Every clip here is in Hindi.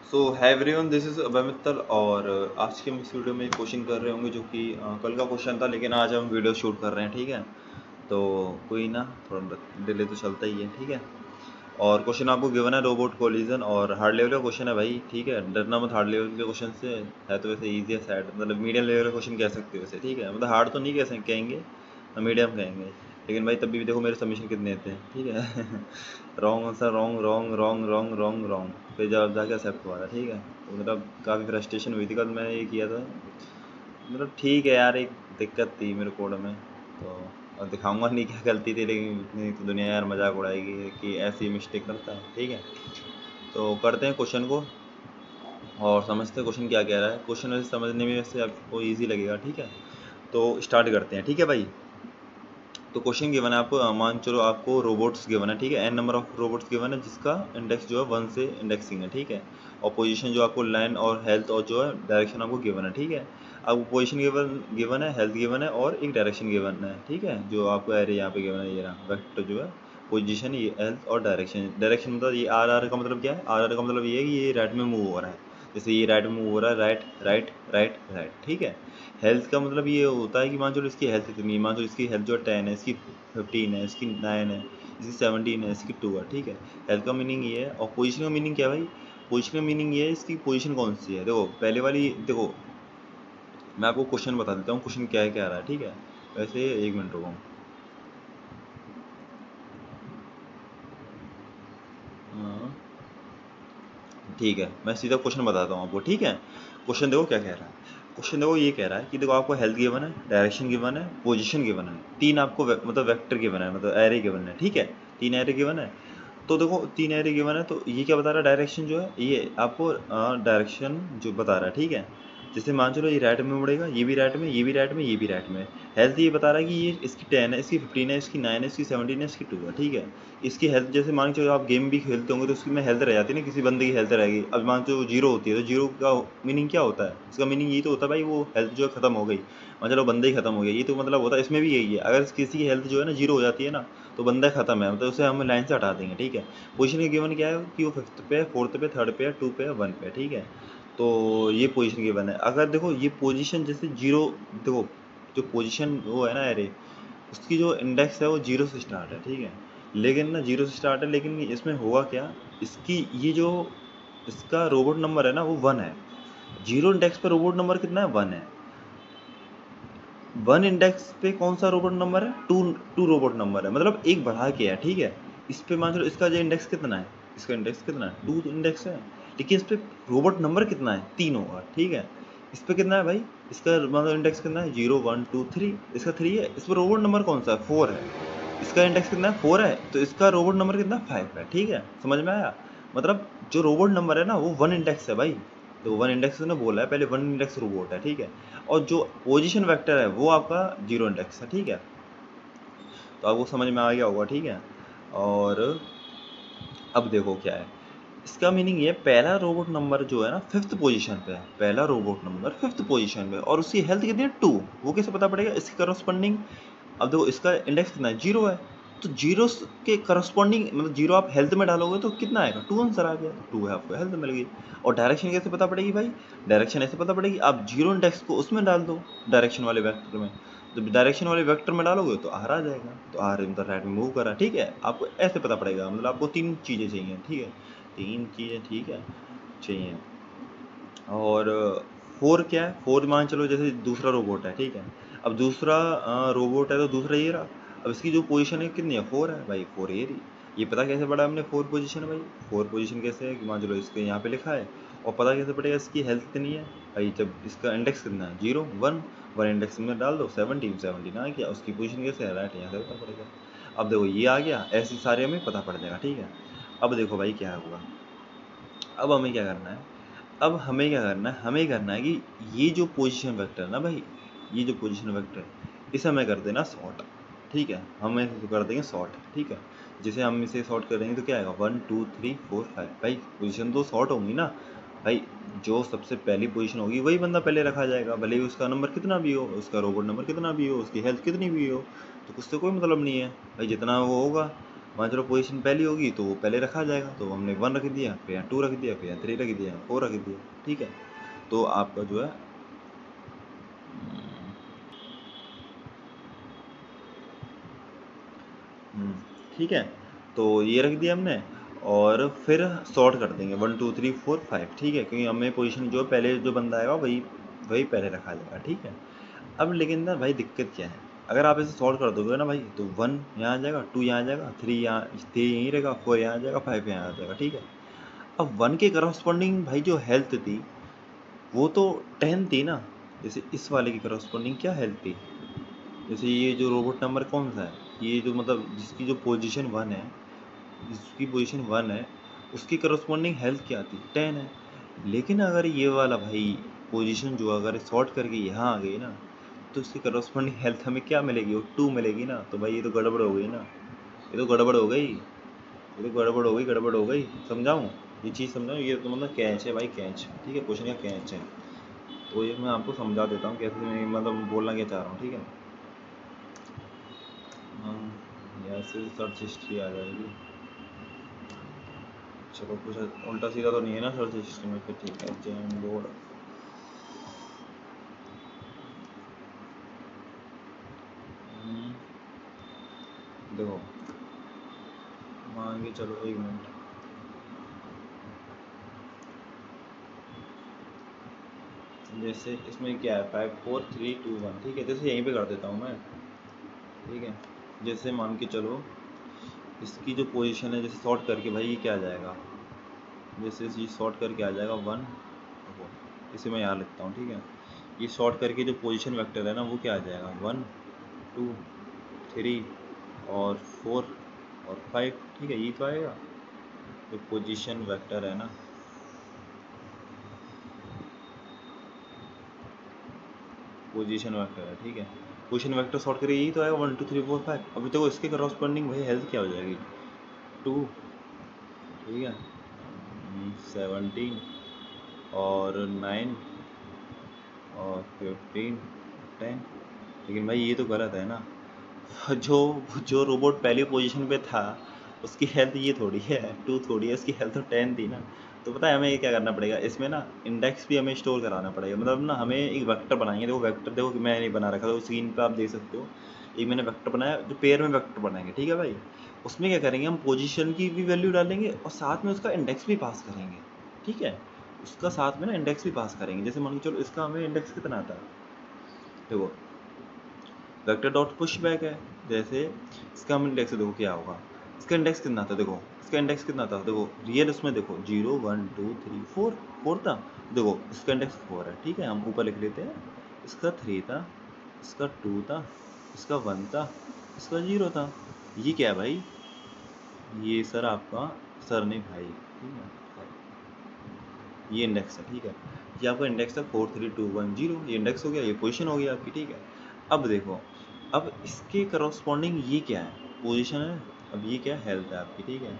सो है एवरीवन, दिस इज़ अभय मित्तल। और आज के हम इस वीडियो में क्वेश्चन कर रहे होंगे जो कि कल का क्वेश्चन था, लेकिन आज हम वीडियो शूट कर रहे हैं। ठीक है, तो कोई ना, थोड़ा डिले तो चलता ही है। ठीक है, और क्वेश्चन आपको गिवन है रोबोट कोलिजन, और हार्ड लेवल का क्वेश्चन है भाई। ठीक है, डरना मत हार्ड लेवल के क्वेश्चन से। है तो वैसे इजी है, सैड मतलब मीडियम लेवल का क्वेश्चन कह सकते हो वैसे। ठीक है, मतलब हार्ड तो नहीं कहेंगे, मीडियम कहेंगे। लेकिन भाई तभी भी देखो मेरे सबमिशन कितने थे। ठीक है wrong answer, wrong wrong wrong wrong wrong wrong, फिर जब जाके एक्सेप्ट हुआ था। ठीक है, तो मतलब काफ़ी फ्रस्ट्रेशन हुई थी कल मैंने ये किया था। मतलब ठीक है यार, एक दिक्कत थी मेरे कोड में, तो अब दिखाऊंगा नहीं क्या गलती थी, लेकिन इतनी तो दुनिया यार मजाक उड़ाएगी कि ऐसी मिस्टेक करता है। ठीक है, तो करते हैं क्वेश्चन को और समझते हैं क्वेश्चन क्या कह रहा है। क्वेश्चन वैसे समझने में वैसे आपको ईजी लगेगा। ठीक है, तो स्टार्ट करते हैं। ठीक है भाई, तो क्वेश्चन गिवन है आपको, मान चलो आपको रोबोट्स गिवन है। ठीक है, N number of robots given है जिसका इंडेक्स जो है 1 से इंडेक्सिंग है। ठीक है, और पोजीशन जो आपको लाइन और हेल्थ और जो है डायरेक्शन आपको गिवन है। ठीक है, अब पोजीशन गिवन गिवन है, हेल्थ गिवन है और एक डायरेक्शन गिवन है। ठीक है, जो आपको एरे यहाँ पे गिवन है, ये रहा वेक्टर जो है पोजीशन, ये हेल्थ और डायरेक्शन। डायरेक्शन मतलब ये आर का मतलब क्या है, आर का मतलब ये है कि ये राइट में मूव हो रहा है। जैसे ये राइट में मूव हो रहा है, राइट राइट राइट राइट। ठीक है, हेल्थ का मतलब ये होता है कि मान चलो इसकी हेल्थ इतनी है, मान चलो इसकी हेल्थ जो 10 है, इसकी 15 है, इसकी 9 है, इसकी 17 है, इसकी 2 है। ठीक है, हेल्थ का मीनिंग ये है। और पोजीशन का मीनिंग क्या है भाई, पोजीशन का मीनिंग ये है इसकी पोजीशन कौन सी है। देखो पहले वाली, देखो मैं आपको क्वेश्चन बता देता हूँ, क्वेश्चन क्या है क्या आ रहा है। ठीक है, वैसे 1 मिनट रुको। हाँ, ठीक है, मैं सीधा क्वेश्चन बताता हूँ आपको। ठीक है, क्वेश्चन देखो क्या कह रहा है। क्वेश्चन देखो ये कह रहा है कि देखो आपको हेल्थ गिवन है, डायरेक्शन गिवन है, पोजीशन गिवन है, तीन आपको मतलब वेक्टर गिवन है, मतलब एरे गिवन है। ठीक है, तीन एरे गिवन है। तो देखो तीन एरे गिवन है, तो ये क्या बता रहा है, डायरेक्शन जो है ये आपको डायरेक्शन जो बता रहा है। ठीक है, जैसे मान चलो ये राइट में मुड़ेगा, ये भी राइट में, ये भी राइट में, ये भी राइट में। हेल्थ ये बता रहा है कि ये इसकी 10 है, इसकी 15 है, इसकी 9 है, इसकी 17 है, इसकी 2 है। ठीक है, इसकी हेल्थ जैसे मान के चलो आप गेम भी खेलते होंगे तो उसकी में हेल्थ रह जाती है ना, किसी बंदे की हेल्थ रहेगी। अब मान चलो जीरो होती है, तो जीरो का मीनिंग क्या होता है, इसका मीनिंग यही तो होता है भाई, वो हेल्थ जो है खत्म हो गई। मान चलो बंदे ही खत्म हो गया, ये तो मतलब होता है। इसमें भी यही है, अगर किसी की हेल्थ जो है ना जीरो हो जाती है ना, तो बंदा खत्म है, मतलब उसे हम लाइन से हटा देंगे। ठीक है, पोजीशन के गिवन क्या है कि वो फिफ्थ पे है, फोर्थ पे, थर्ड पे है, टू पे है, वन पे। ठीक है, तो ये पोजीशन गिवन है। अगर देखो ये पोजीशन जैसे जीरो, देखो जो पोजीशन वो है ना एरे, उसकी जो इंडेक्स है वो जीरो से स्टार्ट है। ठीक है, लेकिन ना जीरो से स्टार्ट है, लेकिन इसमें होगा क्या, इसकी ये जो इसका रोबोट नंबर है ना वो 1 है। जीरो इंडेक्स पे रोबोट नंबर कितना है, 1 है। 1 इंडेक्स पे कौन सा रोबोट नंबर है, 2। 2 रोबोट नंबर है, मतलब एक बढ़ा के है। ठीक है, इस पे मान लो इसका जो इंडेक्स कितना है, इसका इंडेक्स कितना है, 2 इंडेक्स है। लेकिन इस पे रोबोट नंबर कितना है, 3 होगा। ठीक है, इस पे कितना है भाई, इसका मतलब इंडेक्स कितना है, 0 1 2 3, इसका 3 है। इस पर रोबोट नंबर कौन सा है, 4 है। इसका इंडेक्स कितना है, 4 है, तो इसका रोबोट नंबर कितना, 5 है। ठीक है, समझ में आया। मतलब जो रोबोट नंबर है ना वो 1 इंडेक्स है भाई। तो 1 इंडेक्स ने बोला है, पहले 1 इंडेक्स रोबोट है। ठीक है, और जो पोजीशन वेक्टर है वो आपका 0 इंडेक्स है। ठीक है, तो आपको समझ में आ गया होगा। ठीक है, और अब देखो क्या है, इसका मीनिंग ये, पहला रोबोट नंबर जो है ना फिफ्थ पोजीशन पे है, पहला रोबोट नंबर फिफ्थ पोजीशन पे, और उसकी हेल्थ कितनी है, 2। वो कैसे पता पड़ेगा, इसके करस्पॉन्डिंग। अब देखो इसका इंडेक्स कितना है, 0 है, तो जीरो के करस्पॉन्डिंग मतलब जीरो आप हेल्थ में डालोगे तो कितना आएगा, 2 आंसर आ गया, 2 है, आपको हेल्थ मिल गई। और डायरेक्शन कैसे पता पड़ेगी भाई, डायरेक्शन ऐसे पता पड़ेगी, आप जीरो इंडेक्स को उसमें डाल दो, डायरेक्शन वाले वेक्टर में। जब डायरेक्शन वाले वेक्टर में डालोगे तो आर आ जाएगा, तो आर मतलब राइट में मूव करा। ठीक है, आपको ऐसे पता पड़ेगा, मतलब आपको 3 चीज़ें चाहिए। ठीक है, 3 चीज़ें, ठीक है, चाहिए। और 4 क्या है, 4 मान चलो जैसे दूसरा रोबोट है। ठीक है, अब दूसरा रोबोट है तो दूसरा ये रहा। अब इसकी जो पोजीशन है कितनी है, 4 है भाई, 4 ये रही। ये पता कैसे पड़ा हमने 4 पोजीशन है भाई, 4 पोजीशन कैसे है कि मान चलो इसके यहाँ पे लिखा है। और पता कैसे पड़ेगा इसकी हेल्थ कितनी है भाई, जब इसका इंडेक्स कितना है, 0 1, 1 इंडेक्स में डाल दो, 17 17 आ गया, उसकी पोजीशन कैसे है, राइट, यहाँ से पता पड़ेगा। अब देखो ये आ गया, ऐसे सारे हमें पता पड़ जाएगा। ठीक है, अब देखो भाई क्या होगा, अब हमें क्या करना है, अब हमें क्या करना है, हमें करना है कि ये जो पोजीशन वेक्टर है ना भाई, ये जो पोजीशन वेक्टर है, इसे हमें कर देना सॉर्ट। ठीक है, हम इसे कर देंगे सॉर्ट। ठीक है, जैसे हम इसे सॉर्ट करेंगे तो क्या आएगा, 1 2 3 4 5, भाई पोजीशन तो सॉर्ट होंगी ना भाई। जो सबसे पहली पोजीशन होगी वही बंदा पहले रखा जाएगा, भले ही उसका नंबर कितना भी हो, उसका रोबोट नंबर कितना भी हो, उसकी हेल्थ कितनी भी हो, तो उससे कोई मतलब नहीं है भाई, जितना वो होगा मान चलो पोजीशन पहली होगी तो वो पहले रखा जाएगा, तो हमने 1 रख दिया, फिर यहाँ 2 रख दिया, फिर यहाँ 3 रख दिया, 4 रख दिया, ठीक है। तो आपका जो है ठीक है, तो ये रख दिया हमने और फिर सॉर्ट कर देंगे 1 2 3 4 5, ठीक है, क्योंकि हमें पोजीशन जो पहले जो बंदा आएगा वही वही पहले रखा जाएगा, ठीक है। अब लेकिन ना भाई दिक्कत क्या है, अगर आप इसे सॉल्व कर दोगे ना भाई, तो 1 यहाँ आ जाएगा, 2 यहाँ आ जाएगा, 3 यहाँ, 3 यहीं रहेगा, 4 यहाँ आ जाएगा, 5 यहाँ आ जाएगा, ठीक है। अब 1 के करस्पॉन्डिंग भाई जो हेल्थ थी वो तो 10 थी ना, जैसे इस वाले की करस्पॉन्डिंग क्या हेल्थ थी, जैसे ये जो रोबोट नंबर कौन सा है, ये जो मतलब जिसकी जो पोजीशन 1 है, जिसकी पोजीशन 1 है उसकी करस्पॉन्डिंग हेल्थ क्या थी, 10 है। लेकिन अगर ये वाला भाई पोजीशन जो अगर सॉर्ट करके यहाँ आ गई ना, तो उसकी करस्पॉन्डिंग हेल्थ हमें क्या मिलेगी, वो 2 मिलेगी ना। तो भाई ये तो गड़बड़ हो गई ना, ये तो गड़बड़ हो गई, ये तो गड़बड़ हो गई, गड़बड़ हो गई। समझाऊँ, ये चीज़ समझाऊँ, ये तो मतलब कैच है भाई, कैच, ठीक है, क्वेश्चन का कैच है। तो ये मैं आपको समझा देता हूँ कैसे, मैं मतलब बोलना क्या चाह रहा हूँ, ठीक है। यहाँ से सर्च हिस्ट्री आ जाएगी, चलो कुछ उल्टा सीधा तो नहीं है ना सर्च हिस्ट्री में, फिर ठीक है। जैन बोर्ड देखो, मान के चलो 1 मिनट, जैसे इसमें क्या है 5 4 3 2 1, ठीक है, जैसे यहीं पे कर देता हूँ मैं, ठीक है। जैसे मान के चलो इसकी जो पोजीशन है, जैसे शॉर्ट करके भाई ये क्या आ जाएगा, जैसे ये शॉर्ट करके आ जाएगा 1, इसे मैं यहाँ लिखता हूँ, ठीक है। ये शॉर्ट करके जो पोजीशन वेक्टर है ना वो क्या आ जाएगा, 1 2 3 और 4 और 5, ठीक है, ये तो आएगा जो पोजीशन वेक्टर है ना, पोजीशन वेक्टर है, ठीक है। पोजीशन वेक्टर शॉर्ट करिए यही तो आएगा 1 2 3 4 5। अभी देखो इसके करस्पॉन्डिंग भाई हेल्थ क्या हो जाएगी, 2, ठीक है, 17 और 9 और 15 10। लेकिन भाई ये तो गलत है ना, जो जो रोबोट पहली पोजीशन पे था उसकी हेल्थ ये थोड़ी है, 2 थोड़ी है, उसकी हेल्थ तो 10 थी ना। तो पता है हमें ये क्या करना पड़ेगा, इसमें ना इंडेक्स भी हमें स्टोर कराना पड़ेगा, मतलब ना हमें एक वेक्टर बनाएंगे। देखो वेक्टर देखो कि मैं नहीं बना रखा, तो स्क्रीन पे आप देख सकते हो, एक मैंने वेक्टर बनाया जो पेयर में वेक्टर बनाएंगे, ठीक है भाई। उसमें क्या करेंगे, हम पोजीशन की भी वैल्यू डालेंगे और साथ में उसका इंडेक्स भी पास करेंगे, ठीक है। उसका साथ में ना इंडेक्स भी पास करेंगे, जैसे मान के चलो इसका हमें इंडेक्स कितना आता है, देखो वेक्टर डॉट पुश बैक है, जैसे इसका हम इंडेक्स देखो क्या होगा, इसका इंडेक्स कितना था, देखो इसका इंडेक्स कितना था, देखो रियल उसमें देखो 0 1 2 3 4 4 था, देखो इसका इंडेक्स 4 है, ठीक है। हम ऊपर लिख लेते हैं, इसका 3 था, इसका 2 था, इसका 1 था, इसका 0 था। ये क्या है भाई, ये सर आपका सर नहीं भाई, ठीक है, ये इंडेक्स है, ठीक है। ये आपका इंडेक्स है 4 3 2 1 0, ये इंडेक्स हो गया, ये पोजीशन हो गई आपकी, ठीक है। अब देखो, अब इसके करस्पॉन्डिंग ये क्या है, पोजीशन है, अब ये क्या हेल्थ है आपकी, ठीक है,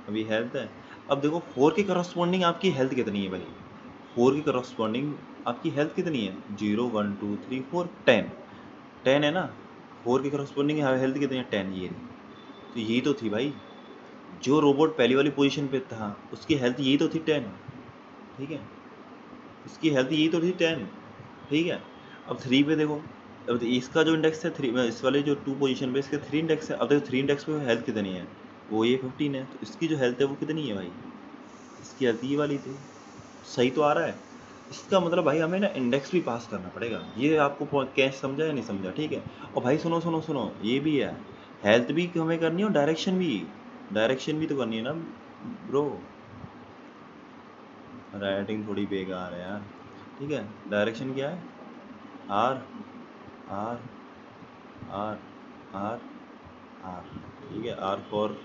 अभी हेल्थ है। अब देखो 4 के करस्पॉन्डिंग आपकी हेल्थ कितनी है भाई, 4 की करस्पॉन्डिंग आपकी हेल्थ कितनी है, 0 1 2 3 4 10, 10 है ना। 4 की करस्पॉन्डिंग हेल्थ कितनी है, 10, ये तो यही तो थी भाई, जो रोबोट पहली वाली पोजीशन पे था उसकी हेल्थ यही तो थी 10, ठीक है, इसकी हेल्थ यही तो थी 10, ठीक है। अब 3 पे देखो, अब इसका जो इंडेक्स है 3, इस वाले जो 2 पोजीशन पे इसके 3 इंडेक्स है। अब देखो 3 इंडेक्स पे हेल्थ कितनी है, वो ये 15 है, तो इसकी जो हेल्थ है वो कितनी है भाई, इसकी हेल्थ ये वाली थी, सही तो आ रहा है। इसका मतलब भाई हमें ना इंडेक्स भी पास करना पड़ेगा, ये आपको कैच समझा या नहीं समझा, ठीक है। और भाई सुनो सुनो सुनो, ये भी है, हेल्थ भी हमें करनी है और डायरेक्शन भी तो करनी है ना ब्रो। राइटिंग थोड़ी बेकार है यार, ठीक है। डायरेक्शन क्या है, R R R R R, ठीक है, आर फॉर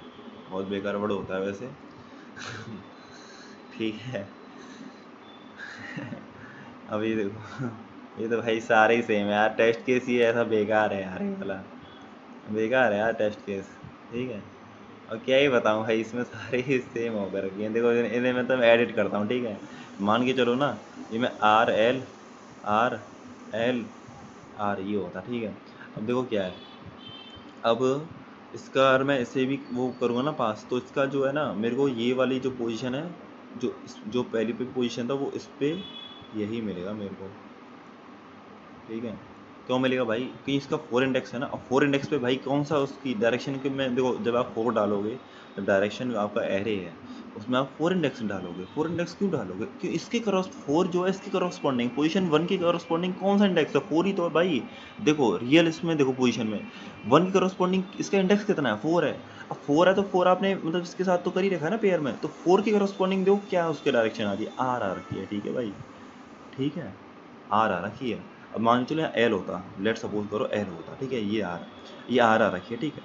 बहुत बेकार वर्ड होता है वैसे, ठीक है। अभी देखो ये तो भाई सारे ही सेम है यार, टेस्ट केस ये ऐसा बेकार है यार, ये वाला बेकार है यार टेस्ट केस, ठीक है। और क्या ही बताऊँ भाई, इसमें सारे ही सेम होकर रखे हैं। देखो इन्हें मैं तो एडिट करता हूँ, ठीक है, मान के चलो ना, ये मैं आर एल आर ये होता, ठीक है। अब देखो क्या है, अब इसका अगर मैं इसे भी वो करूँगा ना पास, तो इसका जो है ना, मेरे को ये वाली जो पोजीशन है, जो पहली पे पोजीशन था, वो इस पे यही मिलेगा मेरे को, ठीक है। क्यों मिलेगा भाई? क्योंकि इसका 4 इंडेक्स है ना। अब 4 इंडेक्स पे भाई कौन सा उसकी डायरेक्शन के में देखो, जब आप 4 डालोगे, जब डायरेक्शन आपका एरे है उसमें आप 4 इंडेक्स डालोगे। 4 इंडेक्स क्यों डालोगे? क्यों? इसके क्रॉस 4 जो है इसके करस्पॉन्डिंग पोजीशन 1 के करस्पॉन्डिंग कौन सा इंडेक्स है? 4 ही तो है भाई। देखो रियल इसमें देखो पोजीशन में 1 के करस्पॉन्डिंग इसका इंडेक्स कितना है? 4 है। अब 4 है तो 4 आपने मतलब इसके साथ तो कर ही रखा है ना पेयर में, तो 4 के करस्पॉन्डिंग देखो क्या उसके डायरेक्शन आ रही है, आर आ रखी है, ठीक है भाई, ठीक है, आर आ रखी है। अब मान चलो यहाँ एल होता, लेट सपोज करो एल होता, ठीक है, ये आर आ रखी है, ठीक है।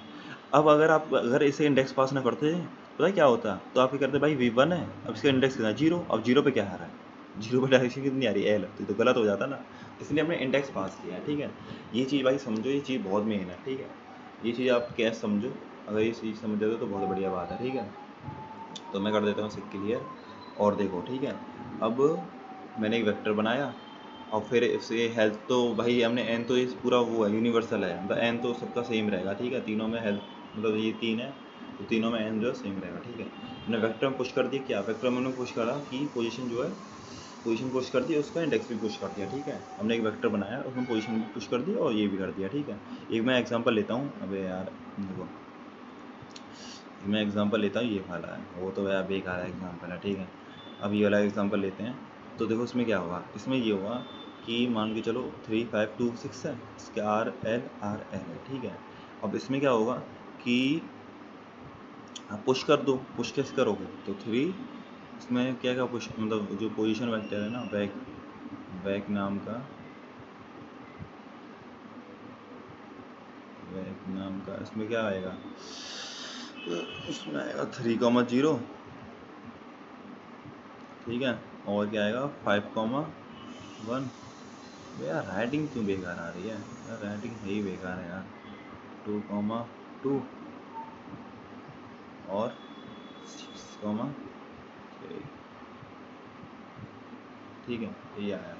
अब अगर इसे इंडेक्स पास ना करते, पता है क्या होता? तो आप क्या करते भाई, V1 है, अब इसका इंडेक्स कितना है? 0। अब 0 पे क्या आ रहा है? 0 पे डायरेक्शन कितनी आ रही है? एल, तो ये तो गलत हो जाता ना, इसलिए हमने इंडेक्स पास किया है, ठीक है। ये चीज़ भाई समझो, ये चीज़ बहुत मेन है, ठीक है। ये चीज़ आप कैसे समझो, अगर ये चीज़ समझ जाते हो तो बहुत बढ़िया बात है, ठीक है। तो मैं कर देता हूँ इसे क्लियर, और देखो, ठीक है। अब मैंने एक वेक्टर बनाया, और फिर इससे हेल्थ तो भाई हमने एन तो इस पूरा वो है, यूनिवर्सल है, मतलब एन तो सबका सेम रहेगा, ठीक है। तीनों में हेल्थ मतलब ये 3 है, तो तीनों में एन जो है सेम रहेगा, ठीक है। हमने वेक्टर में पुश कर दिया, क्या वेक्टर में हमने पुश करा कि पोजीशन जो है, पोजीशन पुश कर दिया, उसका इंडेक्स भी पुश कर दिया, ठीक है। हमने एक वेक्टर बनाया, उसमें पोजीशन भी पुश कर दिया और ये भी कर दिया, ठीक है। एक मैं एग्जांपल लेता हूँ, अबे यार देखो, मैं एग्जांपल लेता हूँ, ये वाला है, वो तो यार बेकार है एग्जांपल है, ठीक है। अब ये वाला एग्जांपल लेते हैं, तो देखो इसमें क्या होगा, इसमें ये होगा कि मान के चलो 3 5 2 6 है, इसके आर एल है, ठीक है। अब इसमें क्या होगा कि आप पुश कर दो, पुश कैसे करोगे? तो 3, इसमें क्या क्या पुश, मतलब जो पोजीशन वेक्टर है ना, बैक नाम का, बैक नाम का इसमें क्या आएगा? तो इसमें आएगा 3,0, ठीक है। और क्या आएगा 5,1। यार राइटिंग क्यों बेकार आ रही है यार? राइटिंग है ही बेकार है यार। 2,2 और 6,3, ठीक है, ये आया।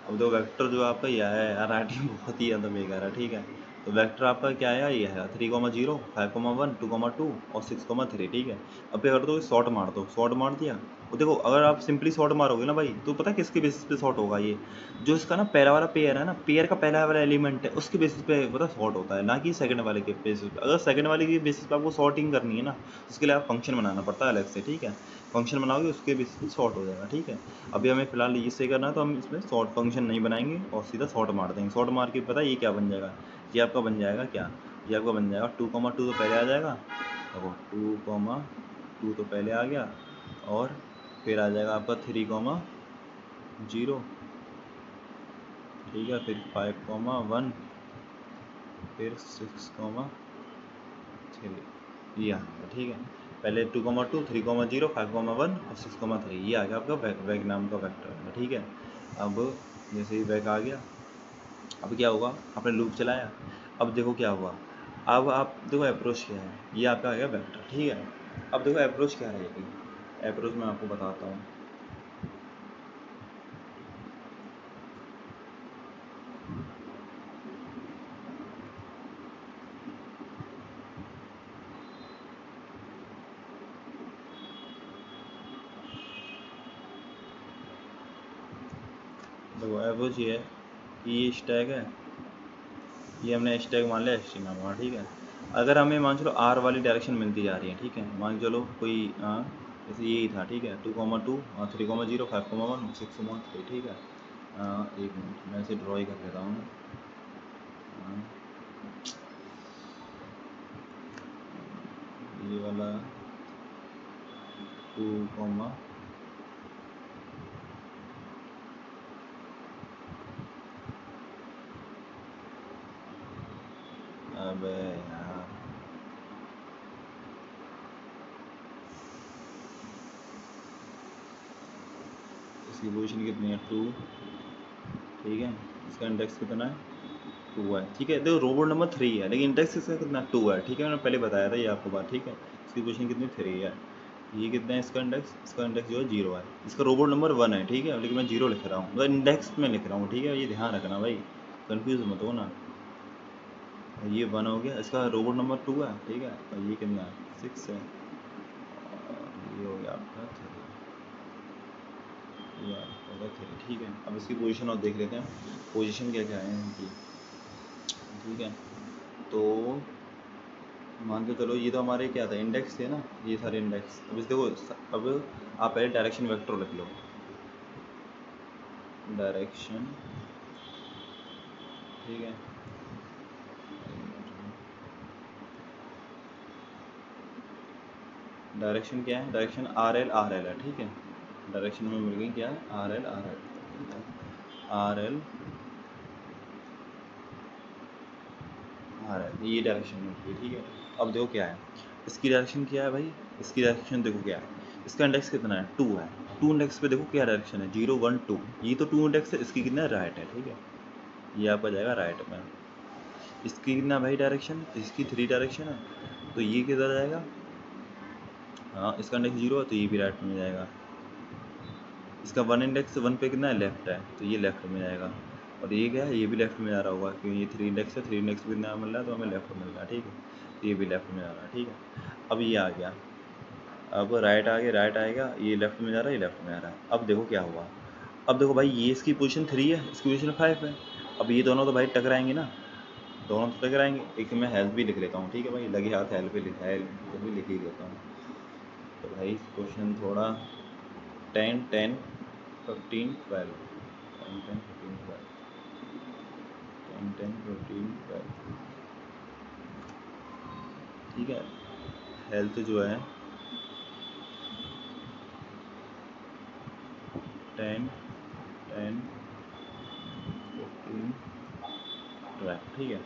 अब दो वेक्टर जो आपका ये आया है यार, राइटिंग बहुत ही ज़्यादा बेकार है, ठीक है। तो वेक्टर आपका क्या आया? ये है 3,0, 5,1, 2,2 और 6,3, ठीक है। अब क्या कर दो, शॉर्ट मार दो, शॉर्ट मार दिया। वो देखो, अगर आप सिंपली शॉर्ट मारोगे ना भाई, तो पता है किसके बेसिस पे शॉर्ट होगा? ये जो इसका ना पहला वाला पेयर है ना, पेयर का पहला वाला एलिमेंट है, उसके बेसिस पे पता शॉर्ट होता है, ना कि सेकंड वाले के बेसिस पे। अगर सेकंड वाले के बेसिस पे आपको शॉर्टिंग करनी है ना, उसके लिए आप फंक्शन बनाना पड़ता है अलग से, ठीक है। फंक्शन बनाओगे उसके बेसिस पे शॉर्ट हो जाएगा, ठीक है। अभी हमें फिलहाल इससे करना है, तो हम इसमें शॉर्ट फंक्शन नहीं बनाएंगे और सीधा शॉर्ट मार देंगे। शॉर्ट मार के पता है ये क्या बन जाएगा? ये आपका बन जाएगा क्या? ये आपका बन जाएगा 2,2 तो पहले आ जाएगा, देखो 2,2 तो पहले आ गया, और फिर आ जाएगा आपका 3,0, ठीक है, फिर 5,1, फिर 6,3, ये आ गया, ठीक है। पहले 2,2, 3,0, 5,1 और 6,3, ये आ गया आपका वैग नाम का वेक्टर है, ठीक है। अब जैसे ही वैग आ गया, अब क्या होगा, आपने लूप चलाया, अब देखो क्या हुआ। अब आप देखो अप्रोच क्या है, ये आपका आ गया वेक्टर, ठीक है। अब देखो अप्रोच क्या रहेगी, अप्रोच मैं आपको बताता हूँ। देखो अप्रोच ये है कि ये स्टैक है, ये हमने स्टैक मान लिया, एस टी नाम हुआ, ठीक है। अगर हमें मान चलो आर वाली डायरेक्शन मिलती जा रही है, ठीक है, मान चलो कोई जैसे यही था, ठीक है, 2,2, 3,0, 5,1, 6,3, ठीक है। एक मिनट मैं इसे ड्रॉ ही कर लेता हूँ। ये वाला 2, अबे यार, इसकी पोजीशन कितनी है? 2, ठीक है। इसका इंडेक्स कितना है? 2 है, ठीक है। देखो रोबोट नंबर 3 है, लेकिन इंडेक्स इसका कितना? 2 है, ठीक है। मैंने पहले बताया था ये आपको बात, ठीक है। इसकी पोजीशन कितनी? 3 है। ये कितना है इसका इंडेक्स? इसका इंडेक्स जो है 0 है। इसका रोबोट नंबर 1 है, ठीक है, लेकिन मैं 0 लिख रहा हूँ, मतलब इंडेक्स में लिख रहा हूँ, ठीक है। ये ध्यान रखना भाई, कंफ्यूज मत हो ना। ये 1 हो गया, इसका रोबोट नंबर 2 है, ठीक है, और ये कितना है 6 है, और ये हो गया आपका 3, ये आपका होगा 3, ठीक है। अब इसकी पोजीशन और देख लेते हैं, पोजीशन क्या क्या है इनकी, ठीक है। तो मान के चलो ये तो हमारे क्या था, इंडेक्स थे ना, ये सारे इंडेक्स। अब इस देखो, अब आप पहले डायरेक्शन वेक्टर लिख लो, डायरेक्शन, ठीक है, डायरेक्शन क्या है, डायरेक्शन RL है, ठीक है। डायरेक्शन में मिल गई क्या है, RL, ठीक है, RL ये डायरेक्शन मिल गई, ठीक है। अब देखो क्या है, इसकी डायरेक्शन क्या है भाई, इसकी डायरेक्शन देखो क्या है, इसका इंडेक्स कितना है 2 है, 2 इंडेक्स पे देखो क्या डायरेक्शन है 0 1 2, ये तो 2 इंडेक्स है, इसकी कितना राइट है, ठीक है, ये आपका जाएगा राइट में। इसकी कितना भाई डायरेक्शन, इसकी 3 डायरेक्शन है, तो ये किधर जाएगा, हाँ इसका इंडेक्स 0 है तो ये भी राइट में जाएगा। इसका 1 इंडेक्स 1 पे कितना है, लेफ्ट है, तो ये लेफ्ट में जाएगा। और ये क्या है, ये भी लेफ्ट में जा रहा होगा, क्योंकि ये 3 इंडेक्स है, 3 इंडेक्स पे कितना मिल रहा है, तो हमें लेफ्ट मिल रहा है, ठीक है, तो ये भी लेफ्ट में जा रहा है, ठीक है। अब ये आ गया, अब राइट आ गया, राइट आएगा, ये लेफ्ट में जा रहा है, ये लेफ्ट में जा रहा है। अब देखो क्या हुआ, अब देखो भाई ये इसकी पोजीशन 3 है, इसकी पोजीशन 5 है। अब ये दोनों तो भाई टकराएंगे ना, दोनों तो टकराएंगे। एक मैं हेल्प भी लिख लेता हूँ, ठीक है भाई, लगे हाथ हेल्प भी लिख ही लेता हूँ। तो भाई क्वेश्चन थोड़ा 10 10 15 12 10 10 15 12 10 10 15 12, ठीक है। हेल्थ जो है 10 10 15 12, ठीक है।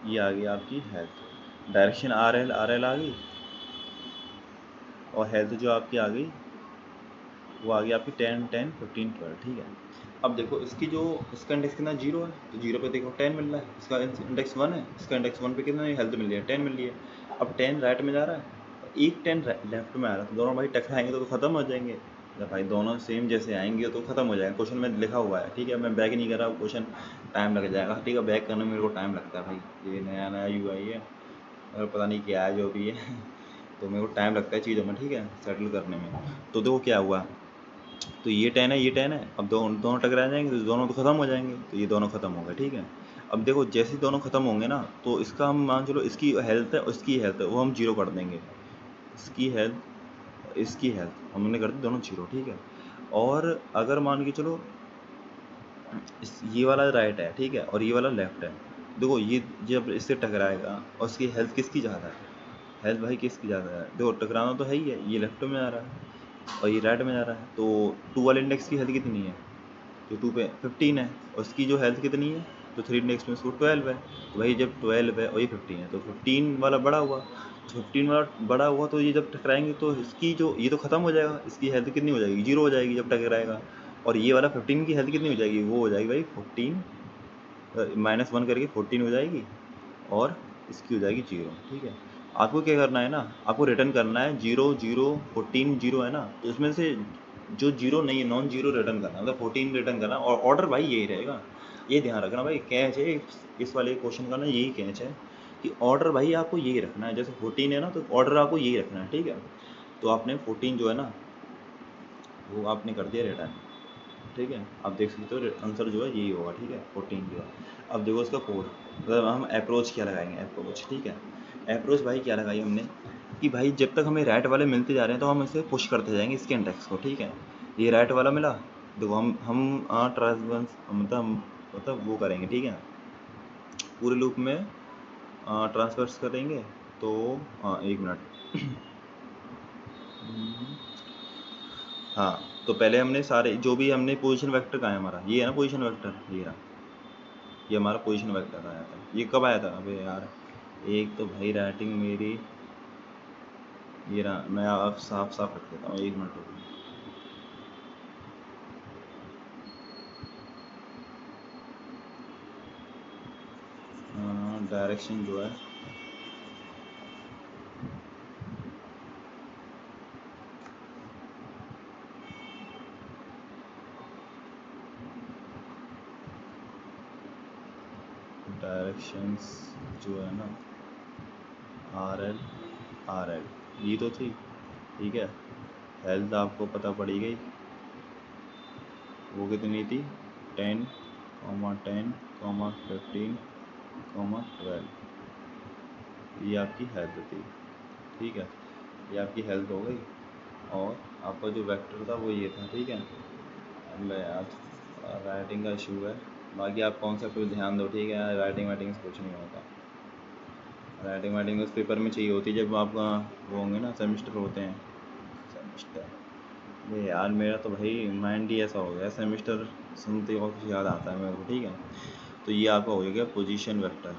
ये आ गई आपकी हेल्थ, डायरेक्शन RL आ गई, और हेल्थ जो आपकी आ गई वो आ गई आपकी 10 10 15 12, ठीक है। अब देखो इसकी जो, इसका इंडेक्स कितना 0 है, तो 0 पे देखो 10 मिल रहा है, इसका इंडेक्स 1 है, इसका इंडेक्स 1 पे कितना हेल्थ मिल रही है, 10 मिल रही है। अब 10 राइट में जा रहा है, एक 10 लेफ्ट में आ रहा है, तो दोनों भाई टकराएंगे तो ख़त्म हो जाएंगे। जब भाई दोनों सेम जैसे आएंगे तो ख़त्म हो जाएगा। क्वेश्चन में लिखा हुआ है, ठीक है, मैं बैक नहीं कर रहा, क्वेश्चन टाइम लग जाएगा, ठीक है, बैक करने में मेरे को टाइम लगता है भाई, ये नया नया UI है और पता नहीं क्या है जो भी है तो मेरे को टाइम लगता है चीज़ों में, ठीक है, सेटल करने में। तो देखो क्या हुआ, तो ये 10 है, ये 10 है, अब दोनों टकरा जाएंगे तो दोनों तो ख़त्म हो जाएंगे, तो ये दोनों ख़त्म हो गए, ठीक है। अब देखो जैसे ही दोनों ख़त्म होंगे ना, तो इसका हम मान चलो इसकी हेल्थ है और इसकी हेल्थ है वो हम 0 कर देंगे, इसकी हेल्थ, इसकी हेल्थ हमने कर दी दोनों 0, ठीक है। और अगर मान के चलो ये वाला राइट है, ठीक है, और ये वाला लेफ्ट है, देखो ये जब इससे टकराएगा और इसकी हेल्थ किसकी ज़्यादा है, हेल्थ भाई किसकी ज़्यादा है, देखो टकराना तो है ही है, ये लेफ्ट में आ रहा है और ये राइट में जा रहा है, तो 2 वाले इंडेक्स की हेल्थ कितनी है, तो 2 पे 15 है, और इसकी जो हेल्थ कितनी है, तो 3 इंडेक्स में इसको 12 है, तो भाई जब 12 है और ये 15 है तो 15 वाला बड़ा हुआ, तो 15 वाला बड़ा हुआ, तो ये जब टकराएंगे तो इसकी जो, ये तो ख़त्म हो जाएगा, इसकी हेल्थ कितनी हो जाएगी, 0 हो जाएगी जब टकराएगा। और ये वाला 15 की हेल्थ कितनी हो जाएगी, वो हो जाएगी भाई 14 -1 करके 14 हो जाएगी, और इसकी हो जाएगी 0, ठीक है। आपको क्या करना है ना, आपको रिटर्न करना है 0 0 14 0 है ना, तो इसमें से जो 0 नहीं है, नॉन 0 रिटर्न करना, मतलब 14 रिटर्न करना, और ऑर्डर भाई यही रहेगा, ये ध्यान रखना भाई, कैच है इस वाले क्वेश्चन का ना, यही कैच है कि ऑर्डर भाई आपको यही रखना है, जैसे 14 है ना तो ऑर्डर आपको यही रखना है, ठीक है। तो आपने 14 जो है ना वो आपने कर दिया रिटर्न, ठीक है, आप देख सकते हो आंसर जो है यही होगा, ठीक है, 14 जो है। अब देखो इसका कोड, मतलब हम अप्रोच क्या लगाएंगे, अप्रोच, ठीक है। अप्रोच भाई क्या लगाई हमने कि भाई जब तक हमें राइट वाले मिलते जा रहे हैं तो हम इसे पुश करते जाएंगे इसके इंडेक्स को, ठीक है। ये राइट वाला मिला, देखो हम ट्रांसफरेंस मतलब वो करेंगे, ठीक है, पूरे लूप में ट्रांसफर्स करेंगे। तो 1 मिनट हाँ, तो पहले हमने सारे जो भी हमने पोजीशन वेक्टर कहाँ है हमारा, ये है ना पोजीशन वेक्टर, ये रहा, ये हमारा पोजीशन वेक्टर आया था। ये कब आया था, अबे यार एक तो भाई राइटिंग मेरी, ये रहा, मैं अब साफ साफ रख देता हूँ, 1 मिनट रुको। डायरेक्शन जो है डायरेक्शंस जो है ना आर एल ये तो थी, ठीक है। हेल्थ आपको पता पड़ी गई, वो कितनी थी 10, 10, 15, 12, ये आपकी हेल्थ थी, ठीक है। ये आपकी हेल्थ हो गई। और आपका जो वेक्टर था वो ये था, ठीक है। अब यार राइटिंग का इशू है, बाकी आप कॉन्सेप्ट पे ध्यान दो, ठीक है। राइटिंग वाइटिंग से कुछ नहीं होता। राइटिंग वाइटिंग उस पेपर में चाहिए होती है जब आपका वो होंगे ना सेमेस्टर होते हैं। सेमेस्टर ये यार मेरा तो भाई माइंड ही ऐसा हो गया, सेमेस्टर सुनते ही बहुत कुछ याद आता है मेरे को, ठीक है। तो ये आपका हो गया पोजीशन वेक्टर,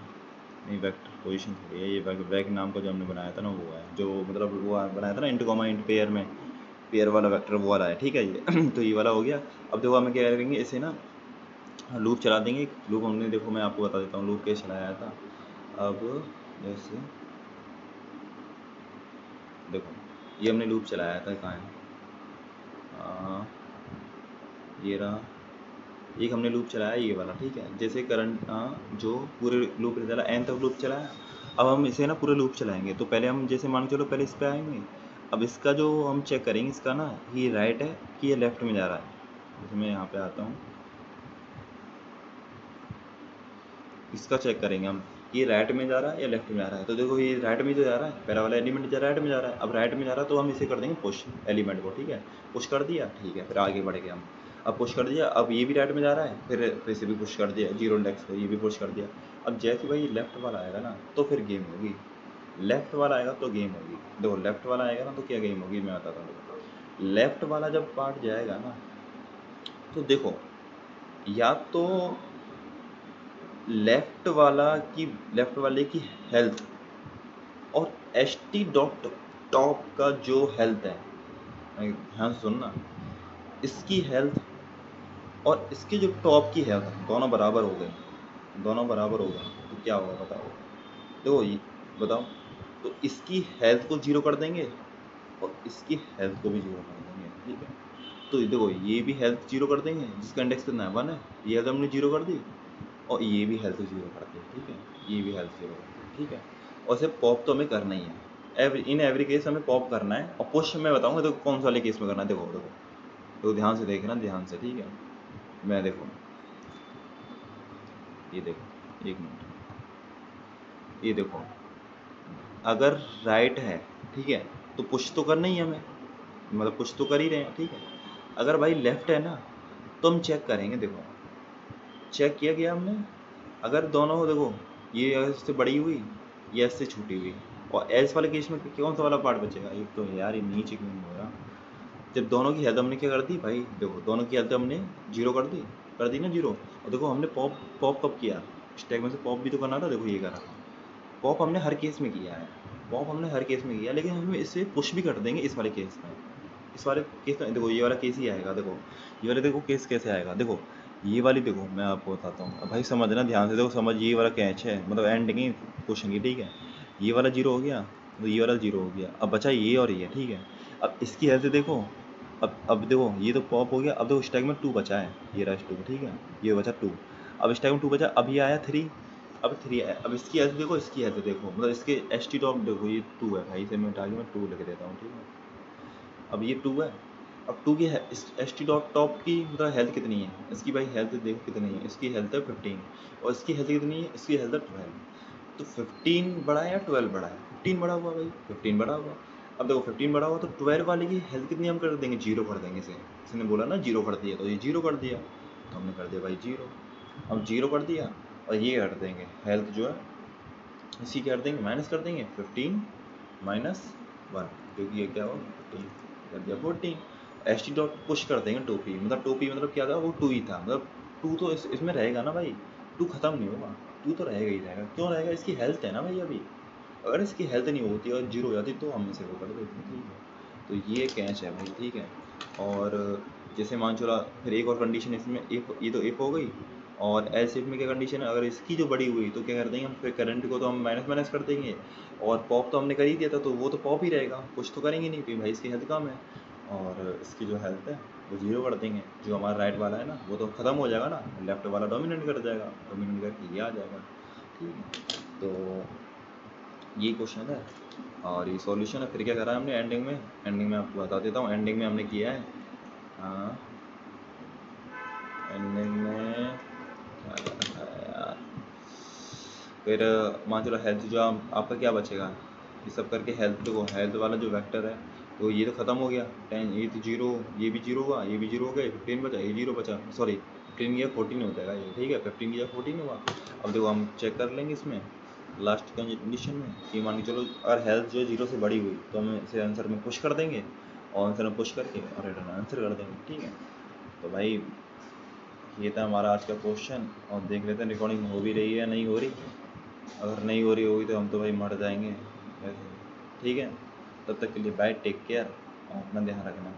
नहीं वेक्टर पोजीशन थोड़ी है ये, वेक नाम का जो हमने बनाया था ना वो है, जो मतलब वो बनाया था ना इंट कॉमा इंट पेयर में, पेयर वाला वेक्टर वो वाला है, ठीक है ये। तो ये वाला हो गया। अब देखो हमें क्या करेंगे इसे ना, लूप चला देंगे। लूप हमने देखो मैं आपको बता देता हूँ लूप कैसे चलाया था। अब जैसे देखो ये हमने लूप चलाया था, कहाँ है ये रहा, एक हमने लूप चलाया ये वाला, ठीक है। जैसे करंट जो पूरे लूप चला एन तक लूप चलाया। अब हम इसे ना पूरे लूप चलाएंगे, तो पहले हम जैसे मान के चलो पहले इस पे आएंगे। अब इसका जो हम चेक करेंगे इसका ना, ये राइट है कि ये लेफ्ट में जा रहा है। जैसे मैं यहाँ पे आता हूँ, इसका चेक करेंगे हम, ये राइट में जा रहा है या लेफ्ट में जा रहा है। तो देखो ये राइट में तो जा रहा है, पहला वाला एलिमेंट जा राइट में जा रहा है। अब राइट में जा रहा है तो हम इसे कर देंगे पुश एलिमेंट को, ठीक है। पुश कर दिया, ठीक है। फिर आगे बढ़ गए हम, अब पुश कर दिया। अब ये भी राइट में जा रहा है, फिर इसे भी पुश कर दिया, जीरो इंडेक्स को ये भी पुश कर दिया। अब जैसे भाई लेफ्ट वाला आएगा ना तो फिर गेम होगी, लेफ्ट वाला आएगा तो गेम होगी। देखो लेफ्ट वाला आएगा ना तो क्या गेम होगी मैं बताता हूँ। लेफ्ट वाला जब पार्ट जाएगा ना तो देखो, या तो लेफ्ट वाले की हेल्थ और एच टी डॉट टॉप का जो हेल्थ है, ध्यान से सुनना, इसकी हेल्थ और इसके जो टॉप की हेल्थ दोनों बराबर हो गए, दोनों बराबर हो गए तो क्या होगा बताओ। देखो ये बताओ, तो इसकी हेल्थ को जीरो कर देंगे और इसकी हेल्थ को भी जीरो कर देंगे, ठीक है। तो देखो ये भी हेल्थ जीरो कर देंगे, जिसका इंडेक्स कितना है 1 है, ये हेल्थ हमने जीरो कर दी। और ये भी हेल्थ जीरो कर दी, ठीक है। ये भी हेल्थ जीरो कर दी, ठीक है। और सिर्फ पॉप तो हमें करना ही है, इन एवरी केस हमें पॉप करना है। और पुश मैं बताऊंगा तो कौन सा वाले केस में करना है। देखो देखो तो ध्यान से देखना, ध्यान से, ठीक है। मैं देखो ये देखो एक मिनट, ये देखो अगर राइट है, ठीक है, तो पुश तो करना ही है हमें, मतलब पुश तो कर ही रहे हैं, ठीक है। अगर भाई लेफ्ट है ना तो हम चेक करेंगे। देखो चेक किया गया हमने, अगर दोनों हो, देखो ये अगर इससे बड़ी हुई, ये इससे छोटी हुई, और एल्स वाले केस में कौन सा वाला पार्ट बचेगा। एक तो यार ये नीचे क्यों नहीं हो रहा, जब दोनों की हेल्थ हमने क्या कर दी भाई, देखो दोनों की हेल्थ हमने जीरो कर दी ना जीरो। और देखो हमने पॉप पॉप कब किया, स्टैक में से पॉप भी तो करना था, देखो ये करा। पॉप हमने हर केस में किया है, पॉप हमने हर केस में किया, लेकिन हम इसे पुश भी कर देंगे इस वाले केस में। इस वाले केस में देखो ये वाला केस ही आएगा। देखो ये वाले देखो केस कैसे आएगा, देखो ये वाली देखो मैं आपको बताता हूँ। अब भाई समझना ध्यान से, देखो समझ, ये वाला कैच है, मतलब एंड की क्वेश्चन की, ठीक है। ये वाला जीरो हो गया तो ये वाला जीरो हो गया, अब बचा ये और ये, ठीक है। अब इसकी हेल्थ देखो, अब देखो ये तो पॉप हो गया। अब देखो स्टैक में 2 बचा है, ये रहा 2, ठीक है, ये बचा 2। अब स्टैक में 2 बचा, अब ये आया 3, अब 3 है। अब इसकी हेल्थ देखो, इसकी हेल्थ देखो, मतलब इसके एच टी टॉप देखो, ये 2 है भाई, इसे मैं उठा के मैं 2 लिख देता हूँ, ठीक है। अब ये 2 है, अब 2 की एच टी डॉट टॉप की मतलब हेल्थ कितनी है, इसकी भाई हेल्थ देखो कितनी है, इसकी हेल्थ है 15, और इसकी हेल्थ कितनी है, इसकी हेल्थ है 12। तो 15 बड़ा है या 12 बड़ा है, 15 बड़ा हुआ भाई, 15 बड़ा हुआ। अब देखो 15 बड़ा हुआ तो 12 वाले की हेल्थ कितनी हम कर देंगे, जीरो कर देंगे इसे। इसने बोला ना जीरो कर दिया, तो ये जीरो कर दिया, तो हमने कर दिया भाई जीरो। अब जीरो कर दिया, और ये कर देंगे हेल्थ जो है इसी कर देंगे, माइनस कर देंगे 15 माइनस 1, क्योंकि ये क्या होगा 15 कर दिया 14। एच टी डॉट पुश कर देंगे टोपी, मतलब टोपी मतलब क्या था, वो 2 ही था, मतलब 2 तो इसमें रहेगा ना भाई, 2 खत्म नहीं होगा, 2 तो रहेगा ही रहेगा। क्यों रहेगा, इसकी हेल्थ है ना भाई अभी, अगर इसकी हेल्थ नहीं होती और जीरो हो जाती तो हम इसे वो कर देते, ठीक है। तो ये कैच है भाई, ठीक है। और जैसे मान चला फिर एक और कंडीशन इसमें, एक ये तो एक हो गई। और एल्स इफ में क्या कंडीशन है, अगर इसकी जो बड़ी हुई तो क्या कर देंगे हम, फिर करंट को तो हम माइनस माइनस कर देंगे। और पॉप तो हमने कर ही दिया था, तो वो तो पॉप ही रहेगा, कुछ तो करेंगे नहीं क्योंकि भाई इसकी हेल्थ कम है। और इसकी जो हेल्थ है वो जीरो कर देंगे, जो हमारा राइट वाला है ना वो तो ख़त्म हो जाएगा ना, लेफ्ट वाला डोमिनेट कर जाएगा, डोमिनेट करके ये आ जाएगा, ठीक है। तो ये क्वेश्चन है और ये सॉल्यूशन है। फिर क्या करा है हमने एंडिंग में आपको बता देता हूँ। एंडिंग में हमने किया है, हाँ एंडिंग में क्या रखा है यार, फिर मान चलो हेल्थ जो आपका क्या बचेगा, ये सब करके हेल्थ वाला जो वेक्टर है तो ये तो ख़त्म हो गया। 10 ये तो जीरो, ये भी जीरो हुआ, ये भी जीरो हो गए, 15 बचा, ये जीरो बचा, सॉरी 15 या 14 हो जाएगा ये, ठीक है 15 या 14 हुआ। अब देखो हम चेक कर लेंगे इसमें लास्ट कंडीशन में कि मान के चलो अगर हेल्थ जो है जीरो से बड़ी हुई तो हम इसे आंसर में पुश कर देंगे और आंसर में पुश करके और रिटर्न आंसर कर देंगे, ठीक है। तो भाई ये था हमारा आज का क्वेश्चन और देख लेते हैं रिकॉर्डिंग हो भी रही है या नहीं हो रही। अगर नहीं हो रही होगी तो हम तो भाई मर जाएंगे वैसे, ठीक है। तब तक के लिए बाय, टेक केयर और अपना ध्यान रखना।